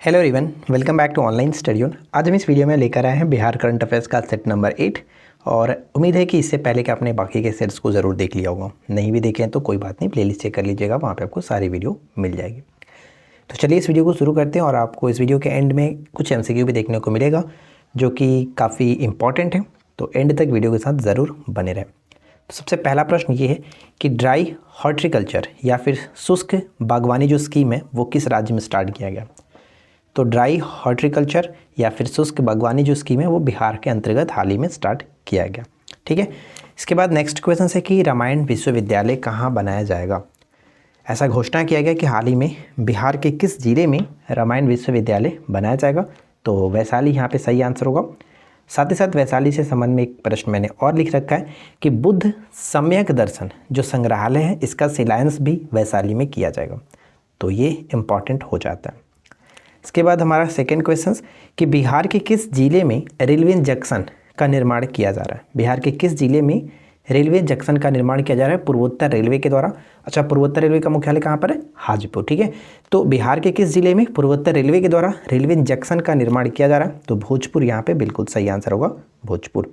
Hello everyone, welcome back to online study on. आज हम इस वीडियो में लेकर आए हैं बिहार करंट अफेयर्स का सेट नंबर 8 और उम्मीद है कि इससे पहले कि आपने बाकी के सेट्स को ज़रूर देख लिया होगा। नहीं भी देखें तो कोई बात नहीं, प्लेलिस्ट चेक कर लीजिएगा, वहाँ पे आपको सारी वीडियो मिल जाएगी। तो चलिए इस वीडियो को शुरू करते हैं और आपको इस वीडियो के एंड में कुछ MCQ भी देखने को मिलेगा जो कि काफ़ी इंपॉर्टेंट है, तो एंड तक वीडियो के साथ ज़रूर बने रहें। तो सबसे पहला प्रश्न ये है कि ड्राई हॉर्टिकल्चर या फिर शुष्क बागवानी जो स्कीम है वो किस राज्य में स्टार्ट किया गया। तो ड्राई हॉर्टिकल्चर या फिर शुष्क बागवानी जो स्कीम है वो बिहार के अंतर्गत हाल ही में स्टार्ट किया गया। ठीक है, इसके बाद नेक्स्ट क्वेश्चन है कि रामायण विश्वविद्यालय कहाँ बनाया जाएगा। ऐसा घोषणा किया गया कि हाल ही में बिहार के किस जिले में रामायण विश्वविद्यालय बनाया जाएगा। तो वैशाली यहाँ पे सही आंसर होगा। साथ ही साथ वैशाली से संबंध में एक प्रश्न मैंने और लिख रखा है कि बुद्ध सम्यक दर्शन जो संग्रहालय है इसका शिलान्यास भी वैशाली में किया जाएगा। तो ये इम्पॉर्टेंट हो जाता है। इसके बाद हमारा सेकेंड क्वेश्चन कि बिहार के किस जिले में रेलवे जंक्शन का निर्माण किया जा रहा है। बिहार के किस जिले में रेलवे जंक्शन का निर्माण किया जा रहा है पूर्वोत्तर रेलवे के द्वारा। अच्छा, पूर्वोत्तर रेलवे का मुख्यालय कहाँ पर है? हाजीपुर। ठीक है, तो बिहार के किस जिले में पूर्वोत्तर रेलवे के द्वारा रेलवे जंक्शन का निर्माण किया जा रहा है। तो भोजपुर यहाँ पे बिल्कुल सही आंसर होगा, भोजपुर।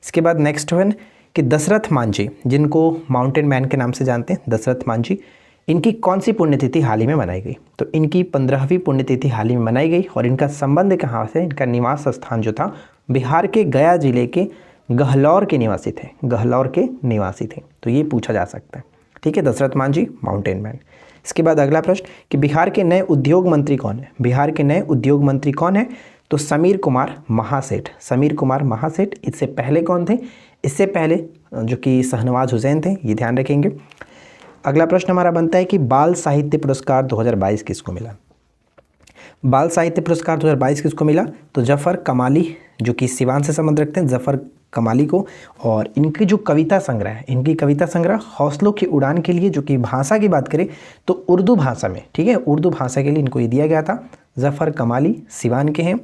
इसके बाद नेक्स्ट वन कि दशरथ मांझी, जिनको माउंटेन मैन के नाम से जानते हैं, दशरथ मांझी, इनकी कौन सी पुण्यतिथि हाल ही में मनाई गई। तो इनकी 15वीं पुण्यतिथि हाल ही में मनाई गई और इनका संबंध कहाँ से, इनका निवास स्थान जो था बिहार के गया जिले के गहलौर के निवासी थे, गहलौर के निवासी थे। तो ये पूछा जा सकता है। ठीक है, दशरथ मांझी माउंटेन मैन। इसके बाद अगला प्रश्न कि बिहार के नए उद्योग मंत्री कौन है। बिहार के नए उद्योग मंत्री कौन है। तो समीर कुमार महासेठ, समीर कुमार महासेठ। इससे पहले कौन थे? इससे पहले जो कि शहनवाज हुसैन थे, ये ध्यान रखेंगे। अगला प्रश्न हमारा बनता है कि बाल साहित्य पुरस्कार 2022 किसको मिला। बाल साहित्य पुरस्कार 2022 किसको मिला। तो जफ़र कमाली, जो कि सिवान से संबंध रखते हैं, जफ़र कमाली को। और इनकी जो कविता संग्रह है, इनकी कविता संग्रह हौसलों की उड़ान के लिए, जो कि भाषा की बात करें तो उर्दू भाषा में, ठीक है, उर्दू भाषा के लिए इनको ये दिया गया था। जफ़र कमाली सिवान के हैं,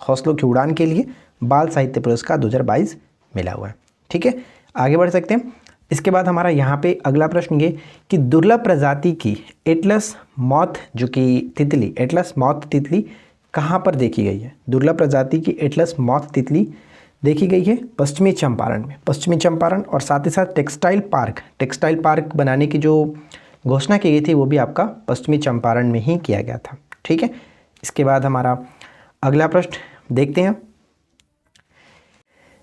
हौसलों की उड़ान के लिए बाल साहित्य पुरस्कार 2022 मिला हुआ है। ठीक है, आगे बढ़ सकते हैं। इसके बाद हमारा यहाँ पे अगला प्रश्न ये कि दुर्लभ प्रजाति की एटलस मॉथ, जो कि तितली, एटलस मॉथ तितली कहाँ पर देखी गई है। दुर्लभ प्रजाति की एटलस मॉथ तितली देखी गई है पश्चिमी चंपारण में, पश्चिमी चंपारण। और साथ ही साथ टेक्सटाइल पार्क बनाने की जो घोषणा की गई थी वो भी आपका पश्चिमी चंपारण में ही किया गया था। ठीक है, इसके बाद हमारा अगला प्रश्न देखते हैं।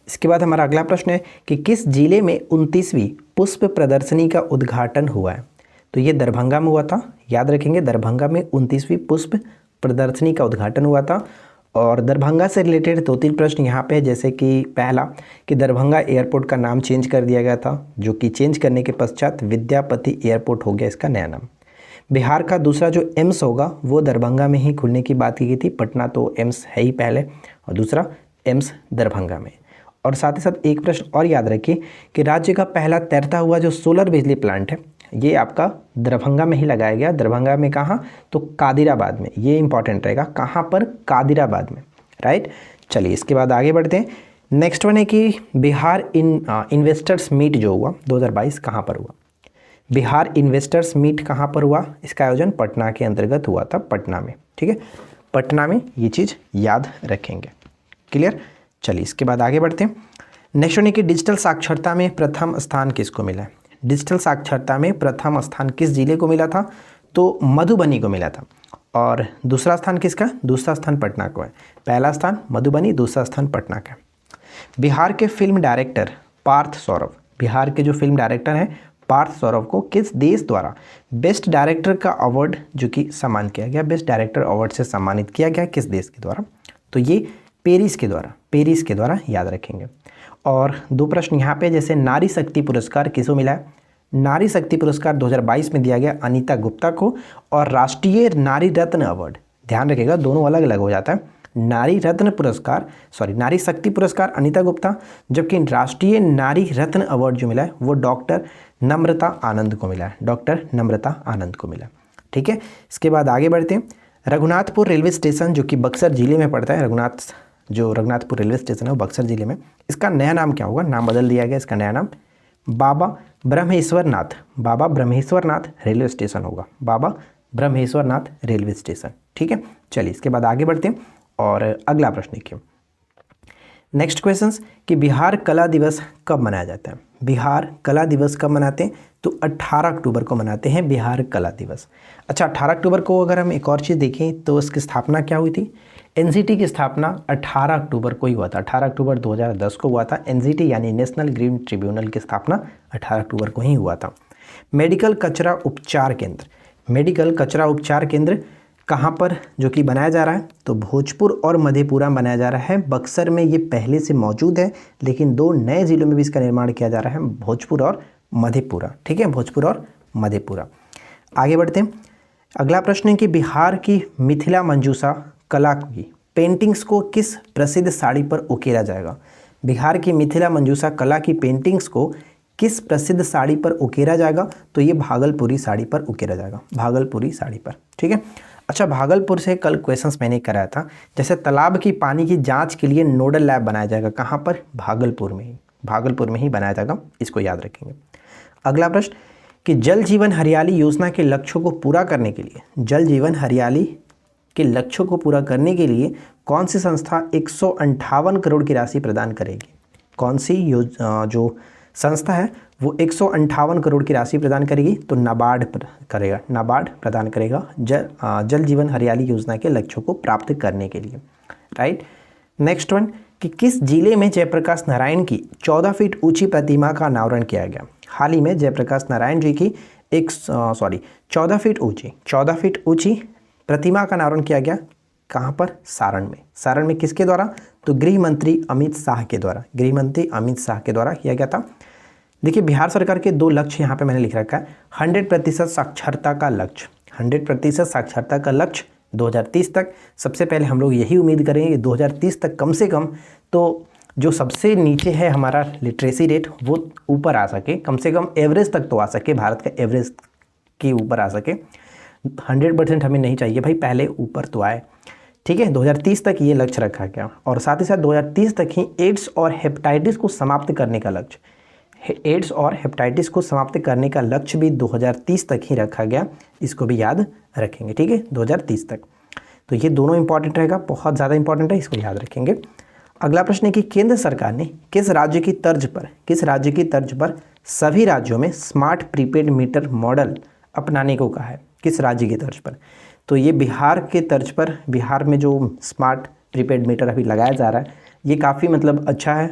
इसके बाद हमारा अगला प्रश्न है कि किस जिले में 29वीं पुष्प प्रदर्शनी का उद्घाटन हुआ है। तो ये दरभंगा में हुआ था, याद रखेंगे, दरभंगा में 29वीं पुष्प प्रदर्शनी का उद्घाटन हुआ था। और दरभंगा से रिलेटेड 2-3 प्रश्न यहाँ पे है, जैसे कि पहला कि दरभंगा एयरपोर्ट का नाम चेंज कर दिया गया था, जो कि चेंज करने के पश्चात विद्यापति एयरपोर्ट हो गया इसका नया नाम। बिहार का दूसरा जो एम्स होगा वो दरभंगा में ही खुलने की बात की गई थी, पटना तो एम्स है ही पहले, और दूसरा एम्स दरभंगा में। और साथ ही साथ एक प्रश्न और याद रखिए कि राज्य का पहला तैरता हुआ जो सोलर बिजली प्लांट है ये आपका दरभंगा में ही लगाया गया। दरभंगा में कहाँ? तो कादिराबाद में। ये इंपॉर्टेंट रहेगा, कहाँ पर? कादिराबाद में, राइट। चलिए इसके बाद आगे बढ़ते हैं। नेक्स्ट वन है कि बिहार इन्वेस्टर्स मीट जो हुआ 2022 कहाँ पर हुआ। बिहार इन्वेस्टर्स मीट कहाँ पर हुआ? इसका आयोजन पटना के अंतर्गत हुआ था, पटना में। ठीक है, पटना में, ये चीज़ याद रखेंगे। क्लियर। चलिए इसके बाद आगे बढ़ते हैं। नेक्स्ट वन है कि डिजिटल साक्षरता में प्रथम स्थान किसको मिला है। डिजिटल साक्षरता में प्रथम स्थान किस जिले को मिला था? तो मधुबनी को मिला था। और दूसरा स्थान किसका? दूसरा स्थान पटना को है। पहला स्थान मधुबनी, दूसरा स्थान पटना का। बिहार के फिल्म डायरेक्टर पार्थ सौरभ, बिहार के जो फिल्म डायरेक्टर हैं पार्थ सौरभ को किस देश द्वारा बेस्ट डायरेक्टर का अवार्ड जो कि सम्मान किया गया, बेस्ट डायरेक्टर अवार्ड से सम्मानित किया गया, किस देश के द्वारा? तो ये पेरिस के द्वारा, पेरिस के द्वारा, याद रखेंगे। और 2 प्रश्न यहाँ पे, जैसे नारी शक्ति पुरस्कार किसको मिला है। नारी शक्ति पुरस्कार 2022 में दिया गया अनीता गुप्ता को। और राष्ट्रीय नारी रत्न अवार्ड, ध्यान रखिएगा दोनों अलग अलग हो जाता है। नारी रत्न पुरस्कार, नारी शक्ति पुरस्कार अनीता गुप्ता, जबकि राष्ट्रीय नारी रत्न अवार्ड जो मिला है वो डॉक्टर नम्रता आनंद को मिला है, डॉक्टर नम्रता आनंद को मिला। ठीक है, इसके बाद आगे बढ़ते हैं। रघुनाथपुर रेलवे स्टेशन जो कि बक्सर जिले में पड़ता है, रघुनाथपुर रेलवे स्टेशन है वो बक्सर जिले में, इसका नया नाम क्या होगा? नाम बदल दिया गया, इसका नया नाम बाबा ब्रह्मेश्वर नाथ रेलवे स्टेशन होगा, बाबा ब्रह्मेश्वर नाथ रेलवे स्टेशन। ठीक है, चलिए इसके बाद आगे बढ़ते हैं और अगला प्रश्न देखिए। नेक्स्ट क्वेश्चंस कि बिहार कला दिवस कब मनाया जाता है। बिहार कला दिवस कब मनाते हैं, तो 18 अक्टूबर को मनाते हैं बिहार कला दिवस। अच्छा, 18 अक्टूबर को अगर हम एक और चीज़ देखें तो इसकी स्थापना क्या हुई थी। एनजीटी की स्थापना 18 अक्टूबर को ही हुआ था, 18 अक्टूबर 2010 को हुआ था। एनजीटी यानी नेशनल ग्रीन ट्रिब्यूनल की स्थापना 18 अक्टूबर को ही हुआ था। मेडिकल कचरा उपचार केंद्र, मेडिकल कचरा उपचार केंद्र कहाँ पर जो कि बनाया जा रहा है, तो भोजपुर और मधेपुरा में बनाया जा रहा है। बक्सर में ये पहले से मौजूद है, लेकिन 2 नए ज़िलों में भी इसका निर्माण किया जा रहा है, भोजपुर और मधेपुरा। ठीक है, भोजपुर और मधेपुरा। आगे बढ़ते हैं। अगला प्रश्न है कि बिहार की मिथिला मंजूषा कला की पेंटिंग्स को किस प्रसिद्ध साड़ी पर उकेरा जाएगा। बिहार की मिथिला मंजूषा कला की पेंटिंग्स को किस प्रसिद्ध साड़ी पर उकेरा जाएगा, तो ये भागलपुरी साड़ी पर उकेरा जाएगा, भागलपुरी साड़ी पर। ठीक है। अच्छा, भागलपुर से कल क्वेश्चंस मैंने कराया था, जैसे तालाब की पानी की जांच के लिए नोडल लैब बनाया जाएगा, कहाँ पर, भागलपुर में ही, भागलपुर में ही बनाया जाएगा, इसको याद रखेंगे। अगला प्रश्न कि जल जीवन हरियाली योजना के लक्ष्यों को पूरा करने के लिए, जल जीवन हरियाली के लक्ष्यों को पूरा करने के लिए कौन सी संस्था 158 करोड़ की राशि प्रदान करेगी। कौन सी जो संस्था है वो 158 करोड़ की राशि प्रदान करेगी, तो नाबार्ड करेगा, नाबार्ड प्रदान करेगा जल जीवन हरियाली योजना के लक्ष्यों को प्राप्त करने के लिए। राइट। नेक्स्ट वन कि किस जिले में जयप्रकाश नारायण की 14 फीट ऊंची प्रतिमा का अनावरण किया गया। हाल ही में जयप्रकाश नारायण जी की 14 फीट ऊंची प्रतिमा का अनावरण किया गया, कहाँ पर, सारण में। सारण में किसके द्वारा, तो गृह मंत्री अमित शाह के द्वारा, गृह मंत्री अमित शाह के द्वारा किया गया था। देखिए, बिहार सरकार के 2 लक्ष्य यहाँ पे मैंने लिख रखा है। 100% साक्षरता का लक्ष्य, 100% साक्षरता का लक्ष्य 2030 तक। सबसे पहले हम लोग यही उम्मीद करेंगे कि 2030 तक कम से कम तो जो सबसे नीचे है हमारा लिटरेसी रेट वो ऊपर आ सके, कम से कम एवरेज तक तो आ सके, भारत का एवरेज के ऊपर आ सके। 100% हमें नहीं चाहिए भाई, पहले ऊपर तो आए। ठीक है, 2030 तक ये लक्ष्य रखा गया, और साथ ही साथ 2030 तक ही एड्स और हेपेटाइटिस को समाप्त करने का लक्ष्य, एड्स और हेपेटाइटिस को समाप्त करने का लक्ष्य भी 2030 तक ही रखा गया, इसको भी याद रखेंगे। ठीक है, 2030 तक। तो ये दोनों इंपॉर्टेंट रहेगा, बहुत ज़्यादा इंपॉर्टेंट है, इसको याद रखेंगे। अगला प्रश्न है कि केंद्र सरकार ने किस राज्य की तर्ज पर सभी राज्यों में स्मार्ट प्रीपेड मीटर मॉडल अपनाने को कहा है। किस राज्य की तर्ज पर, तो ये बिहार के तर्ज पर, बिहार में जो स्मार्ट प्रीपेड मीटर अभी लगाया जा रहा है ये काफ़ी मतलब अच्छा है।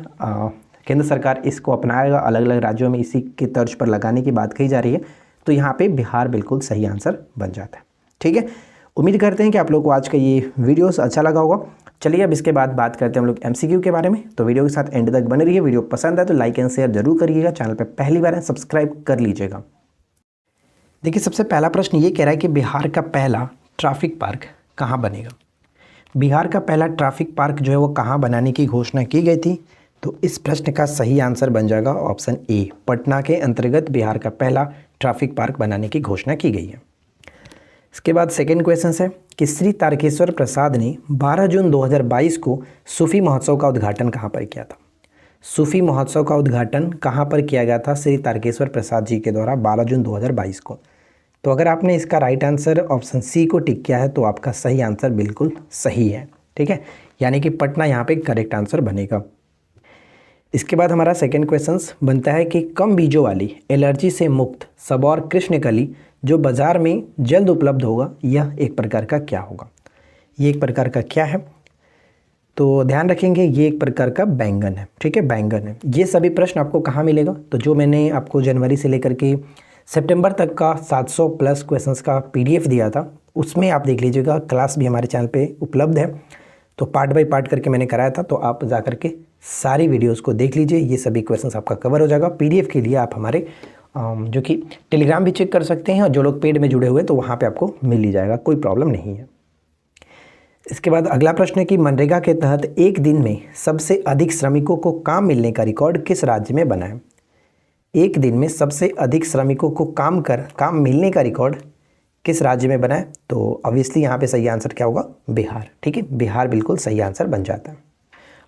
केंद्र सरकार इसको अपनाएगा, अलग अलग राज्यों में इसी के तर्ज पर लगाने की बात कही जा रही है, तो यहाँ पे बिहार बिल्कुल सही आंसर बन जाता है। ठीक है, उम्मीद करते हैं कि आप लोग को आज का ये वीडियोस अच्छा लगा होगा। चलिए अब इसके बाद बात करते हैं हम लोग MCQ के बारे में, तो वीडियो के साथ एंड तक बने रहिए। वीडियो पसंद है तो लाइक एंड शेयर जरूर करिएगा, चैनल पर पहली बार है सब्सक्राइब कर लीजिएगा। देखिए, सबसे पहला प्रश्न ये कह रहा है कि बिहार का पहला ट्रैफिक पार्क कहाँ बनेगा। बिहार का पहला ट्रैफिक पार्क जो है वो कहाँ बनाने की घोषणा की गई थी, तो इस प्रश्न का सही आंसर बन जाएगा ऑप्शन ए, पटना के अंतर्गत बिहार का पहला ट्रैफिक पार्क बनाने की घोषणा की गई है। इसके बाद सेकेंड क्वेश्चन है कि श्री तारकेश्वर प्रसाद ने 12 जून 2022 को सूफी महोत्सव का उद्घाटन कहाँ पर किया था। सूफी महोत्सव का उद्घाटन कहाँ पर किया गया था श्री तारकेश्वर प्रसाद जी के द्वारा 12 जून 2022 को। तो अगर आपने इसका राइट आंसर ऑप्शन सी को टिक किया है तो आपका सही आंसर बिल्कुल सही है। ठीक है, यानी कि पटना यहाँ पे करेक्ट आंसर बनेगा। इसके बाद हमारा सेकेंड क्वेश्चन बनता है कि कम बीजों वाली एलर्जी से मुक्त सबौर कृष्णकली जो बाज़ार में जल्द उपलब्ध होगा, यह एक प्रकार का क्या होगा। ये एक प्रकार का क्या है, तो ध्यान रखेंगे ये एक प्रकार का बैंगन है। ठीक है, बैंगन है। ये सभी प्रश्न आपको कहाँ मिलेगा, तो जो मैंने आपको जनवरी से लेकर के सितंबर तक का 700 प्लस क्वेश्चंस का PDF दिया था, उसमें आप देख लीजिएगा। क्लास भी हमारे चैनल पे उपलब्ध है, तो पार्ट बाय पार्ट करके मैंने कराया था, तो आप जा करके सारी वीडियोस को देख लीजिए, ये सभी क्वेश्चंस आपका कवर हो जाएगा। PDF के लिए आप हमारे जो कि टेलीग्राम भी चेक कर सकते हैं, और जो लोग पेड में जुड़े हुए तो वहाँ पे आपको मिल ही जाएगा, कोई प्रॉब्लम नहीं है। इसके बाद अगला प्रश्न है कि मनरेगा के तहत एक दिन में सबसे अधिक श्रमिकों को काम मिलने का रिकॉर्ड किस राज्य में बना है। एक दिन में सबसे अधिक श्रमिकों को काम मिलने का रिकॉर्ड किस राज्य में बना है, तो ऑब्वियसली यहाँ पे सही आंसर क्या होगा, बिहार। ठीक है, बिहार बिल्कुल सही आंसर बन जाता है।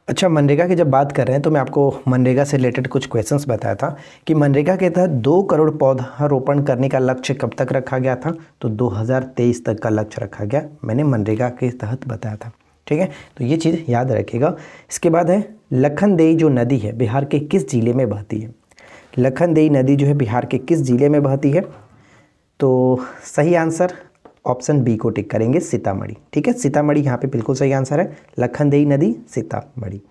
अच्छा, मनरेगा की जब बात कर रहे हैं तो मैं आपको मनरेगा से रिलेटेड कुछ क्वेश्चंस बताया था कि मनरेगा के तहत 2 करोड़ पौधारोपण करने का लक्ष्य कब तक रखा गया था, तो 2023 तक का लक्ष्य रखा गया, मैंने मनरेगा के तहत बताया था। ठीक है, तो ये चीज़ याद रखिएगा। इसके बाद है लखनदेई जो नदी है बिहार के किस ज़िले में बहती है। लखनदेई नदी जो है बिहार के किस ज़िले में बहती है, तो सही आंसर ऑप्शन बी को टिक करेंगे, सीतामढ़ी। ठीक है, सीतामढ़ी यहाँ पे बिल्कुल सही आंसर है, लखनदेई नदी सीतामढ़ी।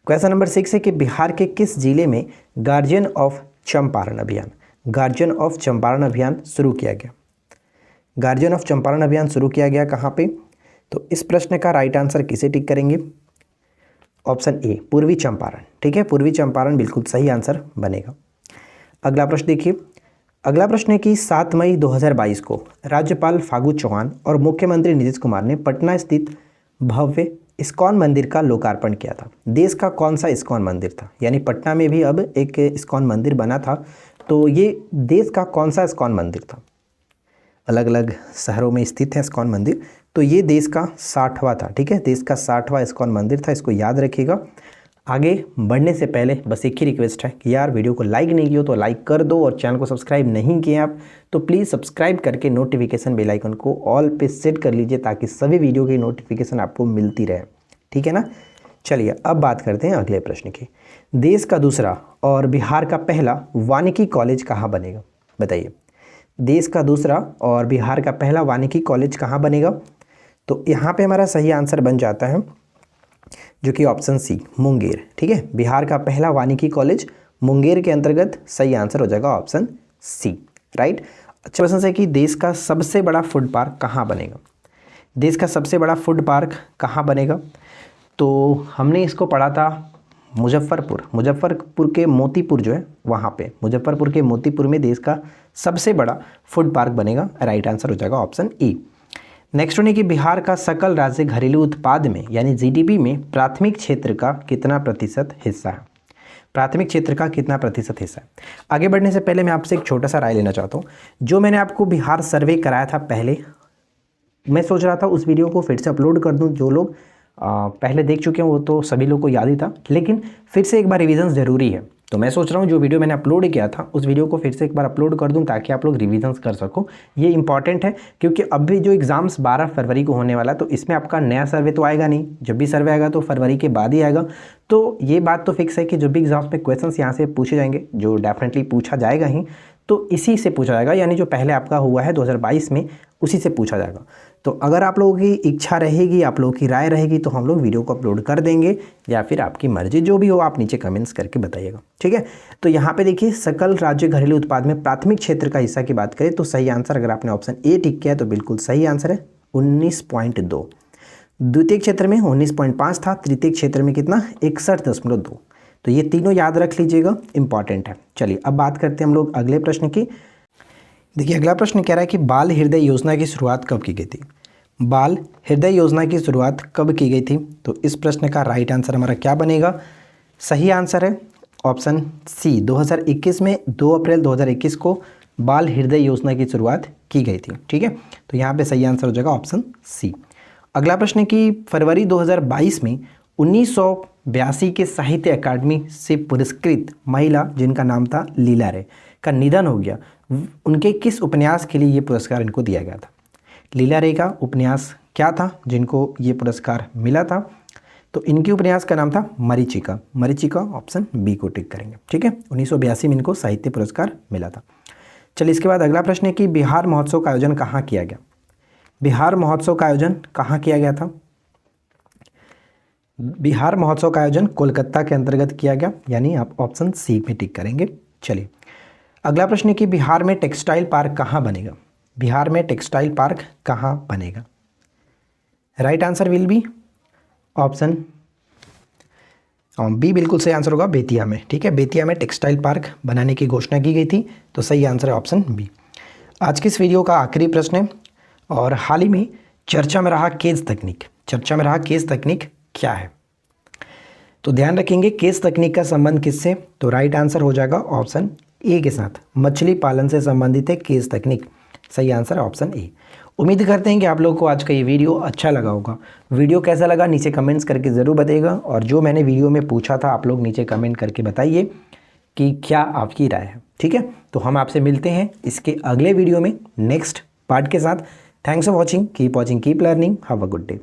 क्वेश्चन नंबर 6 है कि बिहार के किस जिले में गार्जियन ऑफ चंपारण अभियान, गार्जियन ऑफ चंपारण अभियान शुरू किया गया। गार्जियन ऑफ चंपारण अभियान शुरू किया गया कहाँ पे, तो इस प्रश्न का राइट आंसर किसे टिक करेंगे, ऑप्शन ए पूर्वी चंपारण। ठीक है, पूर्वी चंपारण बिल्कुल सही आंसर बनेगा। अगला प्रश्न देखिए, अगला प्रश्न है कि 7 मई 2022 को राज्यपाल फागू चौहान और मुख्यमंत्री नीतीश कुमार ने पटना स्थित भव्य इस्कॉन मंदिर का लोकार्पण किया था। देश का कौन सा इस्कॉन मंदिर था, यानी पटना में भी अब एक इस्कॉन मंदिर बना था, तो ये देश का कौन सा इस्कॉन मंदिर था। अलग अलग शहरों में स्थित है इस्कॉन मंदिर, तो ये देश का 60वां था। ठीक है, देश का 60वां इस्कॉन मंदिर था, इसको याद रखिएगा। आगे बढ़ने से पहले बस एक ही रिक्वेस्ट है कि यार वीडियो को लाइक नहीं किया तो लाइक कर दो, और चैनल को सब्सक्राइब नहीं किए आप तो प्लीज़ सब्सक्राइब करके नोटिफिकेशन बेल आइकन को ऑल पे सेट कर लीजिए, ताकि सभी वीडियो की नोटिफिकेशन आपको मिलती रहे। ठीक है ना, चलिए अब बात करते हैं अगले प्रश्न की। देश का दूसरा और बिहार का पहला वानिकी कॉलेज कहाँ बनेगा, बताइए। देश का दूसरा और बिहार का पहला वानिकी कॉलेज कहाँ बनेगा, तो यहाँ पे हमारा सही आंसर बन जाता है जो कि ऑप्शन सी मुंगेर। ठीक है, बिहार का पहला वानिकी कॉलेज मुंगेर के अंतर्गत, सही आंसर हो जाएगा ऑप्शन सी, राइट। अच्छा क्वेश्चन है कि देश का सबसे बड़ा फूड पार्क कहाँ बनेगा। देश का सबसे बड़ा फूड पार्क कहाँ बनेगा, तो हमने इसको पढ़ा था मुजफ्फरपुर के मोतीपुर जो है वहाँ पे, मुजफ्फरपुर के मोतीपुर में देश का सबसे बड़ा फूड पार्क बनेगा, राइट आंसर हो जाएगा ऑप्शन ई। नेक्स्ट वन है कि बिहार का सकल राज्य घरेलू उत्पाद में यानी जीडीपी में प्राथमिक क्षेत्र का कितना प्रतिशत हिस्सा है। प्राथमिक क्षेत्र का कितना प्रतिशत हिस्सा है। आगे बढ़ने से पहले मैं आपसे एक छोटा सा राय लेना चाहता हूँ। जो मैंने आपको बिहार सर्वे कराया था पहले, मैं सोच रहा था उस वीडियो को फिर से अपलोड कर दूँ। जो लोग पहले देख चुके हैं वो तो सभी लोग को याद ही था, लेकिन फिर से एक बार रिवीजन ज़रूरी है। तो मैं सोच रहा हूँ जो वीडियो मैंने अपलोड किया था उस वीडियो को फिर से एक बार अपलोड कर दूँ, ताकि आप लोग रिवीजन्स कर सको। ये इंपॉर्टेंट है, क्योंकि अब भी जो एग्ज़ाम्स 12 फरवरी को होने वाला, तो इसमें आपका नया सर्वे तो आएगा नहीं। जब भी सर्वे आएगा तो फरवरी के बाद ही आएगा। तो ये बात तो फिक्स है कि जो भी एग्ज़ाम्स में क्वेश्चंस यहाँ से पूछे जाएंगे, जो डेफिनेटली पूछा जाएगा ही, तो इसी से पूछा जाएगा, यानी जो पहले आपका हुआ है 2022 में उसी से पूछा जाएगा। तो अगर आप लोगों की इच्छा रहेगी, आप लोगों की राय रहेगी, तो हम लोग वीडियो को अपलोड कर देंगे, या फिर आपकी मर्जी, जो भी हो आप नीचे कमेंट्स करके बताइएगा। ठीक है, तो यहाँ पे देखिए सकल राज्य घरेलू उत्पाद में प्राथमिक क्षेत्र का हिस्सा की बात करें तो सही आंसर, अगर आपने ऑप्शन ए टिक किया तो बिल्कुल सही आंसर है 19.2। द्वितीय क्षेत्र में 19.5 था, तृतीय क्षेत्र में कितना 61.2। तो ये तीनों याद रख लीजिएगा, इंपॉर्टेंट है। चलिए अब बात करते हैं हम लोग अगले प्रश्न की। देखिए अगला प्रश्न कह रहा है कि बाल हृदय योजना की शुरुआत कब की गई थी। बाल हृदय योजना की शुरुआत कब की गई थी, तो इस प्रश्न का राइट आंसर हमारा क्या बनेगा। सही आंसर है ऑप्शन सी, 2021 में 2 अप्रैल 2021 को बाल हृदय योजना की शुरुआत की गई थी। ठीक है, तो यहाँ पे सही आंसर हो जाएगा ऑप्शन सी। अगला प्रश्न है कि फरवरी 2022 में 1982 के साहित्य अकादमी से पुरस्कृत महिला जिनका नाम था लीला रे का निधन हो गया, उनके किस उपन्यास के लिए ये पुरस्कार इनको दिया गया था। लीला रे का उपन्यास क्या था जिनको ये पुरस्कार मिला था, तो इनके उपन्यास का नाम था मरीचिका। मरीचिका ऑप्शन बी को टिक करेंगे। ठीक है, 1982 में इनको साहित्य पुरस्कार मिला था। चलिए इसके बाद अगला प्रश्न है कि बिहार महोत्सव का आयोजन कहाँ किया गया। बिहार महोत्सव का आयोजन कहाँ किया गया था। बिहार महोत्सव का आयोजन कोलकाता के अंतर्गत किया गया, यानी आप ऑप्शन सी में टिक करेंगे। चलिए अगला प्रश्न है कि बिहार में टेक्सटाइल पार्क कहाँ बनेगा। बिहार में टेक्सटाइल पार्क कहाँ बनेगा। Right answer will be option B, बिल्कुल सही आंसर होगा बेतिया में। ठीक है, बेतिया में टेक्सटाइल पार्क बनाने की घोषणा की गई थी, तो सही आंसर है ऑप्शन बी। आज की इस वीडियो का आखिरी प्रश्न है, और हाल ही में चर्चा में रहा केज तकनीक। चर्चा में रहा केज तकनीक क्या है, तो ध्यान रखेंगे केज तकनीक का संबंध किससे, तो राइट आंसर हो जाएगा ऑप्शन ए के साथ। मछली पालन से संबंधित है केज तकनीक, सही आंसर है ऑप्शन ए। उम्मीद करते हैं कि आप लोगों को आज का ये वीडियो अच्छा लगा होगा। वीडियो कैसा लगा नीचे कमेंट्स करके ज़रूर बताइएगा, और जो मैंने वीडियो में पूछा था आप लोग नीचे कमेंट करके बताइए कि क्या आपकी राय है। ठीक है, तो हम आपसे मिलते हैं इसके अगले वीडियो में नेक्स्ट पार्ट के साथ। Thanks for watching, keep learning, have a good day.